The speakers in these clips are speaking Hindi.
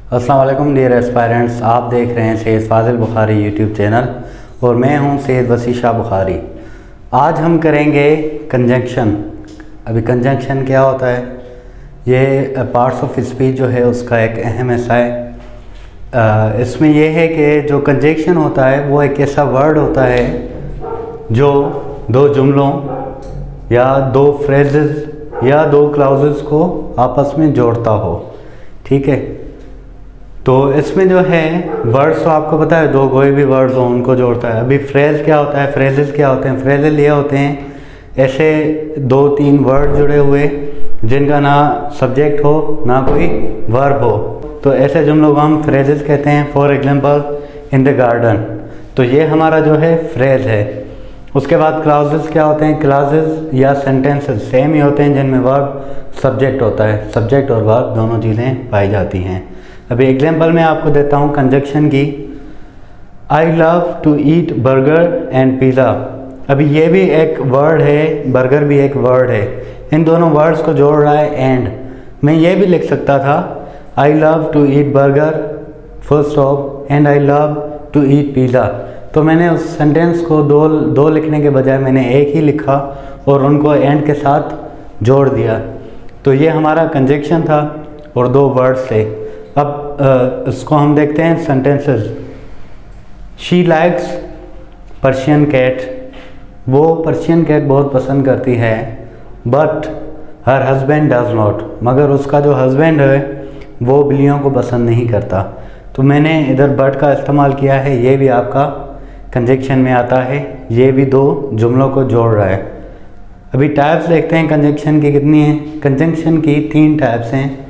अस्सलाम वालेकुम डियर एस्पायरेंट्स, आप देख रहे हैं सैयद फाजिल बुखारी यूट्यूब चैनल और मैं हूं सैयद वसी शाह बुखारी। आज हम करेंगे कंजंक्शन। अभी कंजंक्शन क्या होता है, ये पार्ट्स ऑफ स्पीच जो है उसका एक अहम हिस्सा है। इसमें यह है कि जो कंजंक्शन होता है वो एक ऐसा वर्ड होता है जो दो जुमलों या दो फ्रेजेस या दो क्लाउजेस को आपस में जोड़ता हो। ठीक है, तो इसमें जो है वर्ड्स तो आपको पता है, दो कोई भी वर्ड्स हो उनको जोड़ता है। अभी फ्रेज क्या होता है, फ्रेजेस क्या होते हैं? फ्रेजेस ये होते हैं ऐसे दो तीन वर्ड जुड़े हुए जिनका ना सब्जेक्ट हो ना कोई वर्ब हो, तो ऐसे जुमलों को हम फ्रेजेस कहते हैं। For example in the garden, तो ये हमारा जो है फ्रेज है। उसके बाद क्लाउजेस क्या होते हैं? क्लाउजेस या सेंटेंसेस सेम ही होते हैं जिनमें वर्ब सब्जेक्ट होता है। सब्जेक्ट और वर्ब दोनों चीज़ें पाई जाती हैं। अभी एग्जांपल मैं आपको देता हूँ कंजंक्शन की। I love to eat burger and pizza. अभी ये भी एक वर्ड है, बर्गर भी एक वर्ड है। इन दोनों वर्ड्स को जोड़ रहा है एंड। मैं ये भी लिख सकता था I love to eat burger full stop and I love to eat pizza. तो मैंने उस सेंटेंस को दो लिखने के बजाय मैंने एक ही लिखा और उनको एंड के साथ जोड़ दिया। तो ये हमारा कंजंक्शन था और दो वर्ड्स थे। अब इसको हम देखते हैं sentences. She likes Persian cat. वो पर्शियन कैट बहुत पसंद करती है। But her husband does not. मगर उसका जो हस्बैंड है वो बिल्लियों को पसंद नहीं करता। तो मैंने इधर बट का इस्तेमाल किया है, ये भी आपका कंजंक्शन में आता है। ये भी दो जुमलों को जोड़ रहा है। अभी टाइप्स देखते हैं कंजंक्शन की कितनी हैं। कंजंक्शन की 3 टाइप्स हैं।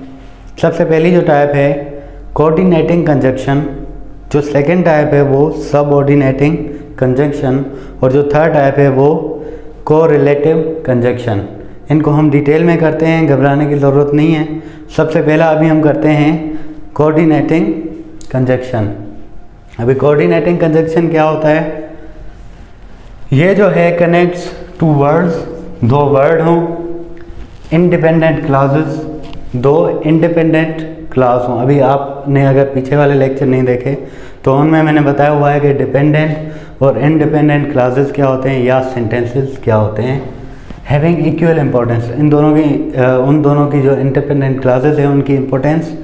सबसे पहली जो टाइप है कोऑर्डिनेटिंग कंजंक्शन, जो सेकंड टाइप है वो सबऑर्डिनेटिंग कंजंक्शन और जो थर्ड टाइप है वो कोरिलेटिव कंजंक्शन। इनको हम डिटेल में करते हैं, घबराने की ज़रूरत नहीं है। सबसे पहला अभी हम करते हैं कोऑर्डिनेटिंग कंजंक्शन। अभी कोऑर्डिनेटिंग कंजंक्शन क्या होता है? ये जो है कनेक्ट्स टू वर्ड्स, दो वर्ड हों, इंडिपेंडेंट क्लाउजेस, दो इंडिपेंडेंट क्लास हों। अभी आपने अगर पीछे वाले लेक्चर नहीं देखे तो उनमें मैंने बताया हुआ है कि डिपेंडेंट और इंडिपेंडेंट क्लासेस क्या होते हैं या सेंटेंसेस क्या होते हैं। हैविंग इक्वल इम्पोर्टेंस, इन दोनों की उन दोनों की जो इंडिपेंडेंट क्लासेस हैं उनकी इम्पोर्टेंस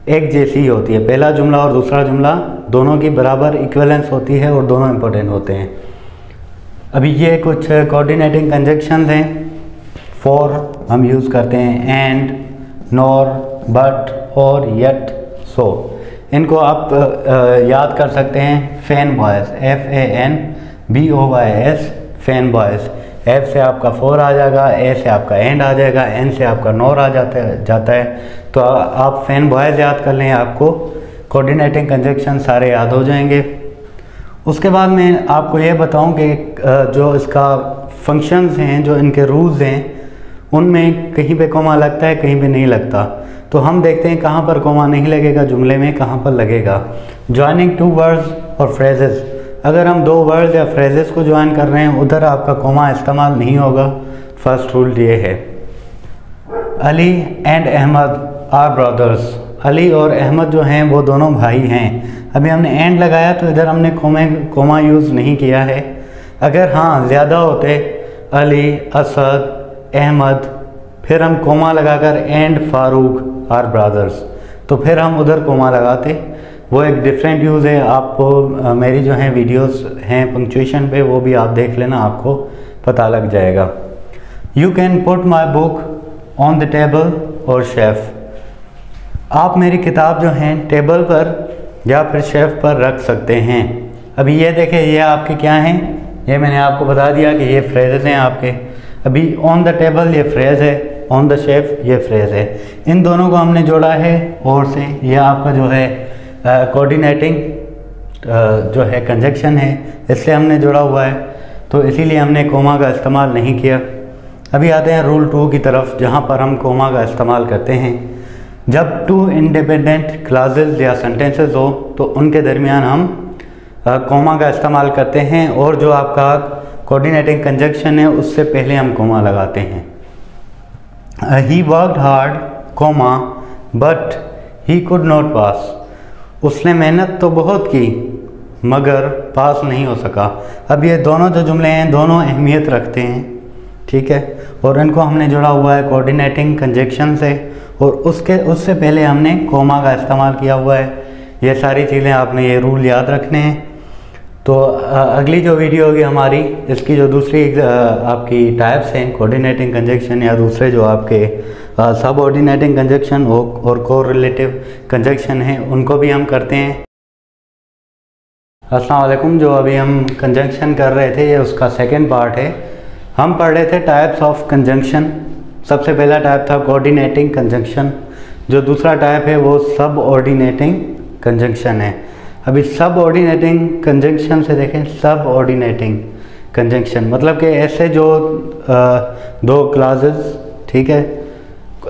एक जैसी ही होती है। पहला जुमला और दूसरा जुमला दोनों की बराबर इक्वलेंस होती है और दोनों इम्पोर्टेंट होते हैं। अभी ये कुछ कोऑर्डिनेटिंग कंजंक्शंस हैं। फॉर हम यूज़ करते हैं एंड, नॉर, बट और येट, सो। इनको आप याद कर सकते हैं fan boys, FANBOYS, fan boys. F से आपका फॉर आ जाएगा, A से आपका एंड आ जाएगा, N से आपका नॉर आ जाता है। तो आप फैन बॉयज़ याद कर लें, आपको कोऑर्डिनेटिंग कंजंक्शन सारे याद हो जाएंगे। उसके बाद मैं आपको ये बताऊं कि जो इसका फंक्शंस हैं, जो इनके रूल्स हैं, उनमें कहीं पे कोमा लगता है, कहीं पे नहीं लगता। तो हम देखते हैं कहाँ पर कोमा नहीं लगेगा जुमले में, कहाँ पर लगेगा। जॉइनिंग टू वर्ड्स और फ्रेजेस, अगर हम दो वर्ड्स या फ्रेजेस को ज्वाइन कर रहे हैं उधर आपका कोमा इस्तेमाल नहीं होगा। फर्स्ट रूल ये है। Ali and Ahmad are brothers. Ali और अहमद जो हैं वो दोनों भाई हैं। अभी हमने एंड लगाया तो इधर हमने कोमा यूज़ नहीं किया है। अगर हाँ ज़्यादा होते अली, असद, अहमद, फिर हम कोमा लगाकर एंड फारूक आर ब्रदर्स, तो फिर हम उधर कोमा लगाते। वो एक डिफरेंट यूज़ है। आपको मेरी जो है वीडियोस हैं पंक्चुएशन पे, वो भी आप देख लेना, आपको पता लग जाएगा। You can put my book on the table और शेफ। आप मेरी किताब जो हैं टेबल पर या फिर शेफ पर रख सकते हैं। अभी ये देखें, ये आपके क्या हैं, ये मैंने आपको बता दिया कि ये फ्रेजेस हैं आपके। अभी ऑन द टेबल ये फ्रेज़ है, ऑन द शेफ ये फ्रेज़ है। इन दोनों को हमने जोड़ा है और से। यह आपका जो है कोऑर्डिनेटिंग जो है कंजंक्शन है, इससे हमने जोड़ा हुआ है, तो इसीलिए हमने कोमा का इस्तेमाल नहीं किया। अभी आते हैं रूल 2 की तरफ, जहाँ पर हम कोमा का इस्तेमाल करते हैं। जब 2 इंडिपेंडेंट क्लासेस या सेंटेंसेस हो तो उनके दरमियान हम कोमा का इस्तेमाल करते हैं, और जो आपका कोऑर्डिनेटिंग कंजंक्शन है उससे पहले हम कोमा लगाते हैं। He worked hard, comma, but he could not pass, उसने मेहनत तो बहुत की मगर पास नहीं हो सका। अब ये दोनों जो जुमले हैं दोनों अहमियत रखते हैं, ठीक है, और इनको हमने जुड़ा हुआ है कोऑर्डिनेटिंग कंजक्शन से, और उससे पहले हमने कोमा का इस्तेमाल किया हुआ है। ये सारी चीज़ें आपने ये रूल याद रखने हैं। तो अगली जो वीडियो होगी हमारी, इसकी जो दूसरी आपकी टाइप्स हैं कोऑर्डिनेटिंग कंजक्शन या दूसरे जो आपके सब ऑर्डिनेटिंग कंजक्शन और कोरिलेटिव कंजक्शन हैं, उनको भी हम करते हैं। अस्सलाम वालेकुम। जो अभी हम कंजक्शन कर रहे थे ये उसका सेकंड पार्ट है। हम पढ़ रहे थे टाइप्स ऑफ कंजक्शन। सबसे पहला टाइप था कोऑर्डिनेटिंग कंजक्शन, जो दूसरा टाइप है वो सब ऑर्डिनेटिंग कंजक्शन है। अभी सब ऑर्डिनेटिंग कंजक्शन से देखें, सब ऑर्डिनेटिंग कंजक्शन मतलब कि ऐसे जो दो क्लासेस, ठीक है,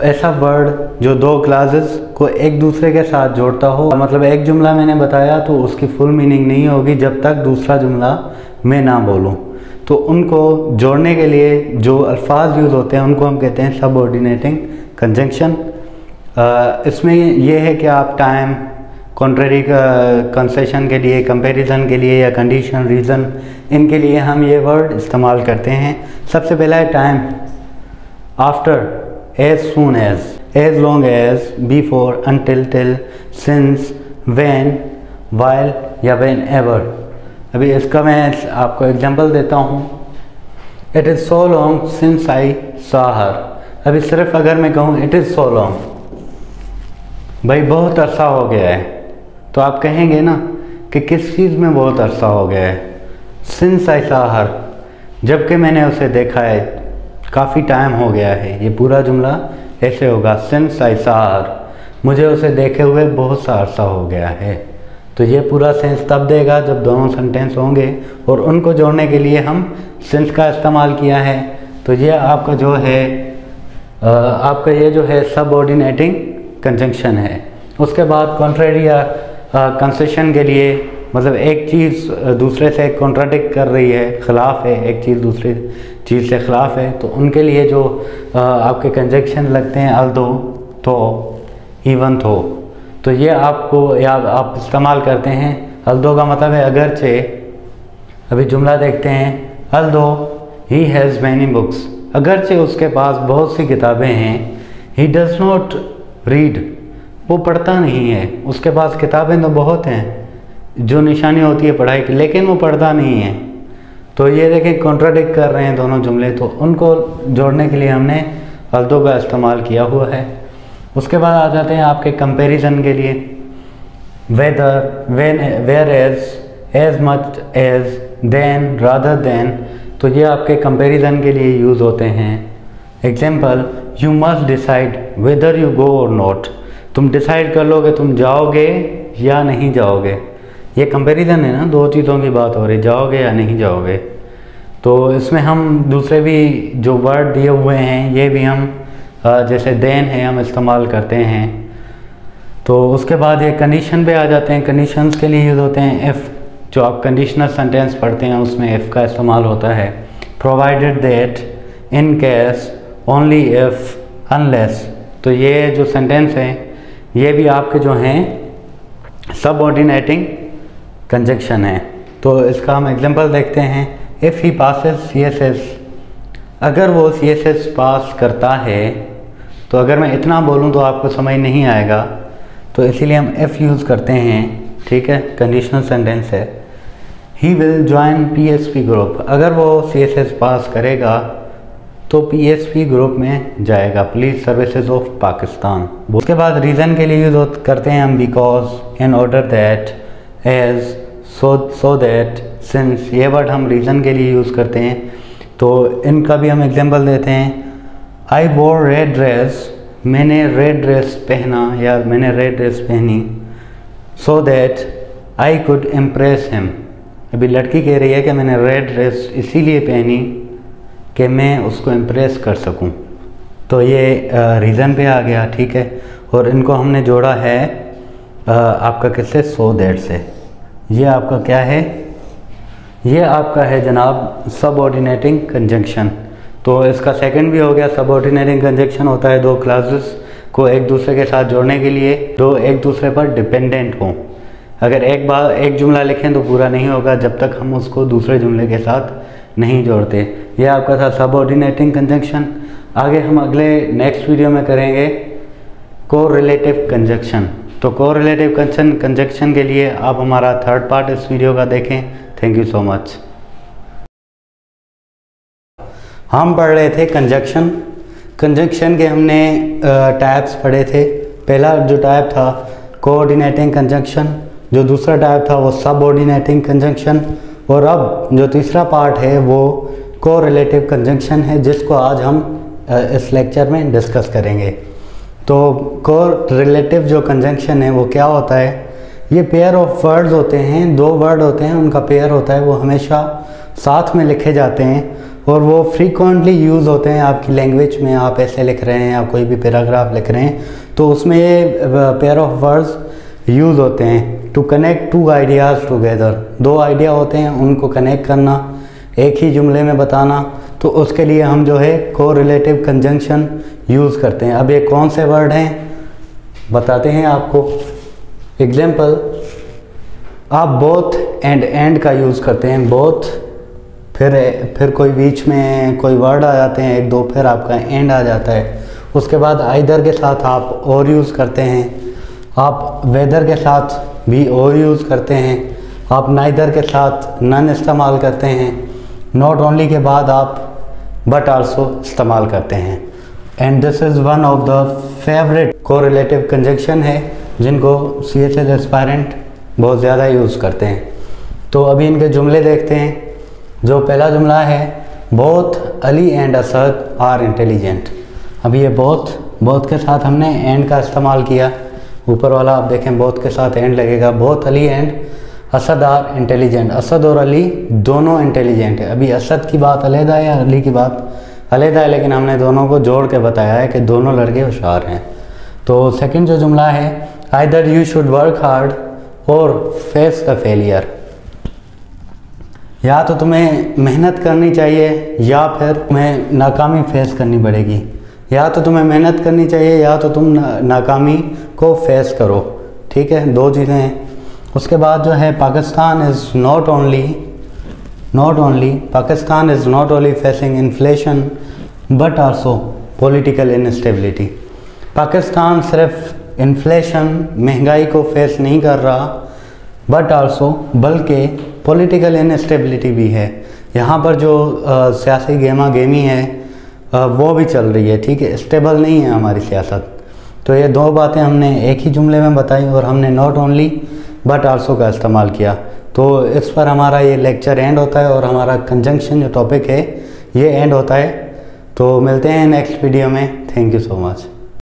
ऐसा वर्ड जो दो क्लासेस को एक दूसरे के साथ जोड़ता हो। मतलब एक जुमला मैंने बताया तो उसकी फुल मीनिंग नहीं होगी जब तक दूसरा जुमला मैं ना बोलूं। तो उनको जोड़ने के लिए जो अल्फाज यूज़ होते हैं उनको हम कहते हैं सब ऑर्डिनेटिंग कंजक्शन। इसमें ये है कि आप टाइम, कॉन्ट्रेरी कंसेशन के लिए, कंपैरिजन के लिए या कंडीशन, रीज़न, इनके लिए हम ये वर्ड इस्तेमाल करते हैं। सबसे पहला है time. After, as soon as long as, before, until, till, since, when, while या व्हेन एवर। अभी इसका मैं आपको एग्जांपल देता हूँ। It is so long since I saw her. अभी सिर्फ अगर मैं कहूँ इट इज़ सो लॉन्ग, भाई बहुत अरसा हो गया है, तो आप कहेंगे ना कि किस चीज़ में बहुत अरसा हो गया है। सिंस आई सॉ हर, जबकि मैंने उसे देखा है काफ़ी टाइम हो गया है। ये पूरा जुमला ऐसे होगा, सिंस आई सॉ हर, मुझे उसे देखे हुए बहुत सा अरसा हो गया है। तो ये पूरा सेंस तब देगा जब दोनों सेंटेंस होंगे, और उनको जोड़ने के लिए हम सिंस का इस्तेमाल किया है। तो ये आपका जो है आपका ये जो है सब ऑर्डिनेटिंग कंजंक्शन है। उसके बाद कॉन्ट्रेरी या कंसेशन के लिए, मतलब एक चीज़ दूसरे से कॉन्ट्राडिक्ट कर रही है, ख़िलाफ़ है, एक चीज़ दूसरी चीज़ से ख़िलाफ़ है, तो उनके लिए जो आपके कंजंक्शन लगते हैं अल्दो, तो, इवन तो। तो ये आपको या आप इस्तेमाल करते हैं। अल्दो का मतलब है अगरचे। अभी जुमला देखते हैं, although he has many books, अगरचे उसके पास बहुत सी किताबें हैं। ही डज़ नॉट रीड, वो पढ़ता नहीं है। उसके पास किताबें तो बहुत हैं, जो निशानी होती है पढ़ाई की, लेकिन वो पढ़ता नहीं है। तो ये देखें कॉन्ट्राडिक्ट कर रहे हैं दोनों जुमले, तो उनको जोड़ने के लिए हमने अल्दो का इस्तेमाल किया हुआ है। उसके बाद आ जाते हैं आपके कंपैरिजन के लिए, whether, when, where as much as, then, rather than. तो ये आपके कंपैरिजन के लिए यूज़ होते हैं। Example, you must decide whether you go or not, तुम डिसाइड कर लो कि तुम जाओगे या नहीं जाओगे। ये कंपैरिजन है ना, दो चीज़ों की बात हो रही, जाओगे या नहीं जाओगे। तो इसमें हम दूसरे भी जो वर्ड दिए हुए हैं ये भी हम जैसे देन है हम इस्तेमाल करते हैं। तो उसके बाद ये कंडीशन पे आ जाते हैं। कंडीशंस के लिए यूज़ होते हैं इफ़, जो आप कंडीशनल सेंटेंस पढ़ते हैं उसमें इफ़ का इस्तेमाल होता है। Provided that, in case, only if, unless. तो ये जो सेंटेंस हैं ये भी आपके जो हैं सब ऑर्डिनेटिंग कंजक्शन है। तो इसका हम एग्जांपल देखते हैं। इफ़ ही पासेस CSS, अगर वो CSS पास करता है, तो अगर मैं इतना बोलूँ तो आपको समझ नहीं आएगा, तो इसीलिए हम इफ़ यूज़ करते हैं, ठीक है, कंडीशनल सेंटेंस है। He will join PSP group, अगर वो CSS पास करेगा तो PSP ग्रुप में जाएगा, पुलिस सर्विसेज ऑफ पाकिस्तान। उसके बाद रीज़न के लिए यूज़ करते हैं हम because, in order that, as, so that, since. ये वर्ड हम रीज़न के लिए यूज़ करते हैं। तो इनका भी हम एग्जांपल देते हैं। आई वोर रेड ड्रेस, मैंने रेड ड्रेस पहना या मैंने रेड ड्रेस पहनी। So that I could impress him, अभी लड़की कह रही है कि मैंने रेड ड्रेस इसीलिए पहनी कि मैं उसको इम्प्रेस कर सकूं। तो ये रीज़न पे आ गया, ठीक है। और इनको हमने जोड़ा है आपका किससे, सो दैट से। ये आपका क्या है, ये आपका है जनाब सबऑर्डिनेटिंग कंजंक्शन। तो इसका सेकंड भी हो गया। सबऑर्डिनेटिंग कंजंक्शन होता है दो क्लासेस को एक दूसरे के साथ जोड़ने के लिए जो एक दूसरे पर डिपेंडेंट हों। अगर एक बार एक जुमला लिखें तो पूरा नहीं होगा जब तक हम उसको दूसरे जुमले के साथ नहीं जोड़ते। यह आपका था सबऑर्डिनेटिंग कंजंक्शन। आगे हम अगले नेक्स्ट वीडियो में करेंगे कोरिलेटिव कंजंक्शन। तो कोरिलेटिव कंजंक्शन के लिए आप हमारा थर्ड पार्ट इस वीडियो का देखें। Thank you so much. हम पढ़ रहे थे कंजंक्शन के हमने टाइप्स पढ़े थे। पहला जो टाइप था कोऑर्डिनेटिंग कंजंक्शन, जो दूसरा टाइप था वो सबऑर्डिनेटिंग कंजंक्शन, और अब जो तीसरा पार्ट है वो कोरिलेटिव कंजंक्शन है, जिसको आज हम इस लेक्चर में डिस्कस करेंगे। तो कोरिलेटिव जो कंजंक्शन है वो क्या होता है? ये पेयर ऑफ वर्ड्स होते हैं, दो वर्ड होते हैं, उनका पेयर होता है, वो हमेशा साथ में लिखे जाते हैं और वो फ्रीक्वेंटली यूज़ होते हैं आपकी लैंग्वेज में। आप ऐसे लिख रहे हैं या कोई भी पैराग्राफ लिख रहे हैं तो उसमें ये पेयर ऑफ वर्ड्स यूज़ होते हैं to connect two ideas together. दो आइडिया होते हैं, उनको कनेक्ट करना, एक ही जुमले में बताना, तो उसके लिए हम जो है कोरिलेटिव कंजंक्शन यूज़ करते हैं। अब ये कौन से वर्ड हैं बताते हैं आपको। एग्जाम्पल, आप बोथ एंड का यूज़ करते हैं। बोथ, फिर कोई बीच में कोई वर्ड आ जाते हैं एक दो, फिर आपका एंड आ जाता है। उसके बाद आइदर के साथ आप और यूज़ करते हैं, आप वेदर के साथ भी और यूज़ करते हैं, आप नाइदर के साथ नन इस्तेमाल करते हैं, नॉट ओनली के बाद आप बट आल्सो इस्तेमाल करते हैं। And this is one of the favourite correlative conjunction है जिनको CHL एस्पायरेंट बहुत ज़्यादा यूज़ करते हैं। तो अभी इनके जुमले देखते हैं। जो पहला जुमला है, both Ali and Asad are intelligent. अभी ये बोथ के साथ हमने एंड का इस्तेमाल किया। ऊपर वाला आप देखें बोथ के साथ एंड लगेगा। Both Ali and Asad are intelligent. Asad और अली दोनों इंटेलिजेंट है। अभी असद की बात अलहदा है या अली की बात अलहदा है, लेकिन हमने दोनों को जोड़ के बताया है कि दोनों लड़के होशियार हैं। तो सेकंड जो जुमला है, either you should work hard और फेस द फेलियर। या तो तुम्हें मेहनत करनी चाहिए या फिर तुम्हें नाकामी फेस करनी पड़ेगी। या तो तुम्हें मेहनत करनी चाहिए या तो तुम नाकामी को फेस करो। ठीक है, दो चीज़ें हैं। उसके बाद जो है Pakistan is not only facing inflation but also political instability. Pakistan सिर्फ इन्फ्लेशन, महंगाई को फेस नहीं कर रहा, बट आल्सो बल्कि पॉलिटिकल इनस्टेबिलिटी भी है। यहाँ पर जो सियासी गेमा गेमी है वो भी चल रही है। ठीक है, स्टेबल नहीं है हमारी सियासत। तो ये दो बातें हमने एक ही जुमले में बताई और हमने नॉट ओनली बट आल्सो का इस्तेमाल किया। तो इस पर हमारा ये लेक्चर एंड होता है और हमारा कंजंक्शन जो टॉपिक है ये एंड होता है। तो मिलते हैं नेक्स्ट वीडियो में। Thank you so much.